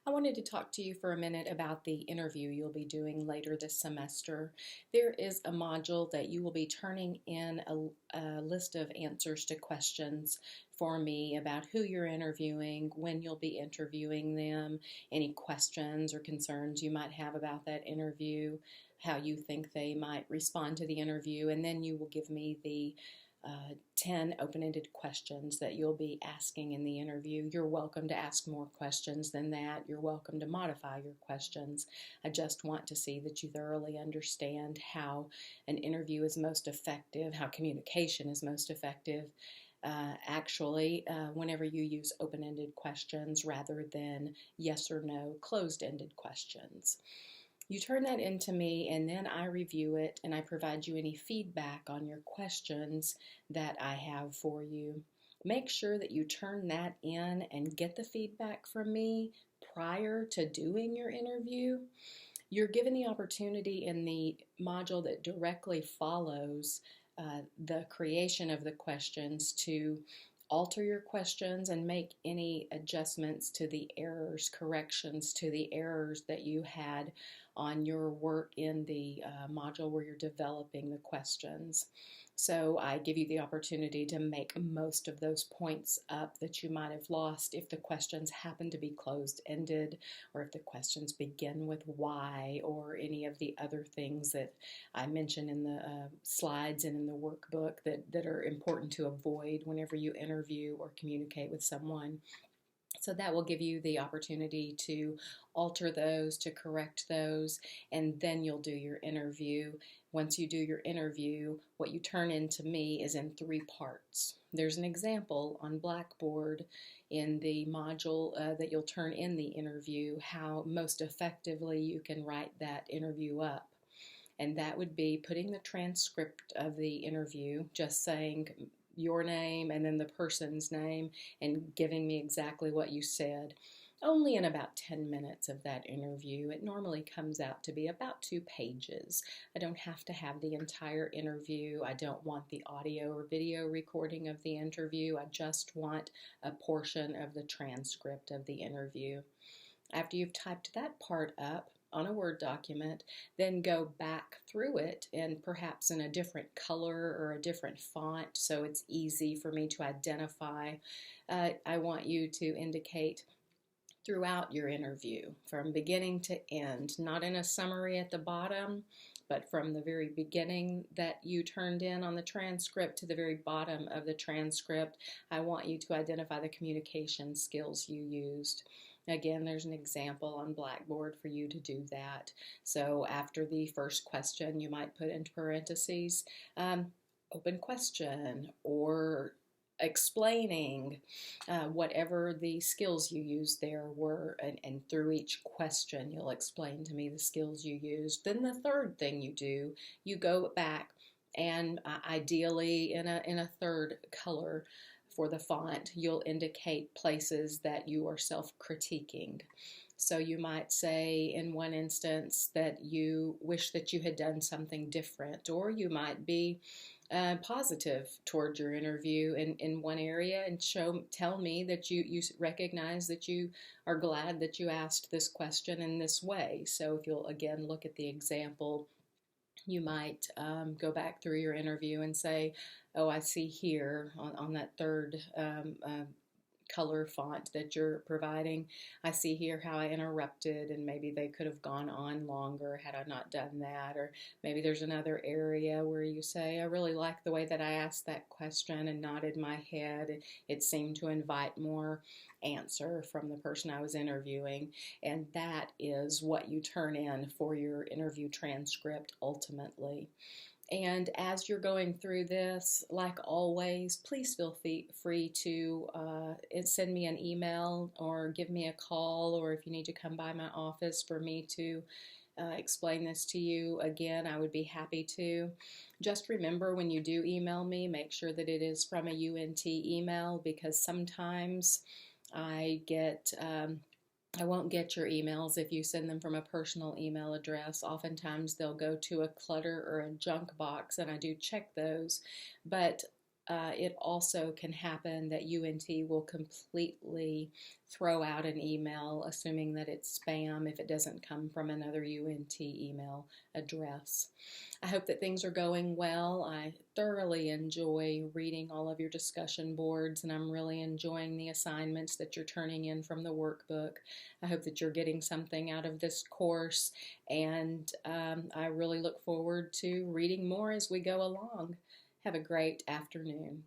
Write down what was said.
I wanted to talk to you for a minute about the interview you'll be doing later this semester. There is a module that you will be turning in a list of answers to questions for me about who you're interviewing, when you'll be interviewing them, any questions or concerns you might have about that interview, how you think they might respond to the interview, and then you will give me the 10 open-ended questions that you'll be asking in the interview. You're welcome to ask more questions than that. You're welcome to modify your questions. I just want to see that you thoroughly understand how an interview is most effective, how communication is most effective, whenever you use open-ended questions rather than yes or no closed-ended questions. You turn that into me, and then I review it and I provide you any feedback on your questions that I have for you. Make sure that you turn that in and get the feedback from me prior to doing your interview. You're given the opportunity in the module that directly follows the creation of the questions to alter your questions and make any adjustments to the errors, corrections to the errors that you had on your work in the module where you're developing the questions. So I give you the opportunity to make most of those points up that you might have lost if the questions happen to be closed-ended, or if the questions begin with why, or any of the other things that I mentioned in the slides and in the workbook that are important to avoid whenever you interview or communicate with someone. So that will give you the opportunity to alter those, to correct those, and then you'll do your interview. Once you do your interview, what you turn into me is in 3 parts. There's an example on Blackboard in the module that you'll turn in the interview, how most effectively you can write that interview up. And that would be putting the transcript of the interview, just saying your name and then the person's name and giving me exactly what you said. Only in about 10 minutes of that interview. It normally comes out to be about 2 pages. I don't have to have the entire interview. I don't want the audio or video recording of the interview. I just want a portion of the transcript of the interview. After you've typed that part up on a Word document, then go back through it and perhaps in a different color or a different font so it's easy for me to identify. I want you to indicate throughout your interview from beginning to end, not in a summary at the bottom, but from the very beginning that you turned in on the transcript to the very bottom of the transcript. I want you to identify the communication skills you used. Again, there's an example on Blackboard for you to do that. So after the first question, you might put into parentheses, open question, or explaining whatever the skills you used there were, and through each question you'll explain to me the skills you used. Then the third thing you do, you go back and ideally in a third color for the font, you'll indicate places that you are self-critiquing. So you might say in one instance that you wish that you had done something different, or you might be positive toward your interview in one area and tell me that you recognize that you are glad that you asked this question in this way. So if you'll again look at the example, you might go back through your interview and say, oh, I see here on that third color font that you're providing, I see here how I interrupted, and maybe they could have gone on longer had I not done that. Or maybe there's another area where you say, I really like the way that I asked that question and nodded my head. It seemed to invite more answer from the person I was interviewing. And that is what you turn in for your interview transcript ultimately. And as you're going through this, like always, please feel free to send me an email or give me a call, or if you need to come by my office for me to explain this to you again, I would be happy to. Just remember, when you do email me, make sure that it is from a UNT email, because sometimes I won't get your emails if you send them from a personal email address. Oftentimes they'll go to a clutter or a junk box, and I do check those. But it also can happen that UNT will completely throw out an email, assuming that it's spam if it doesn't come from another UNT email address. I hope that things are going well. I thoroughly enjoy reading all of your discussion boards, and I'm really enjoying the assignments that you're turning in from the workbook. I hope that you're getting something out of this course, and I really look forward to reading more as we go along. Have a great afternoon.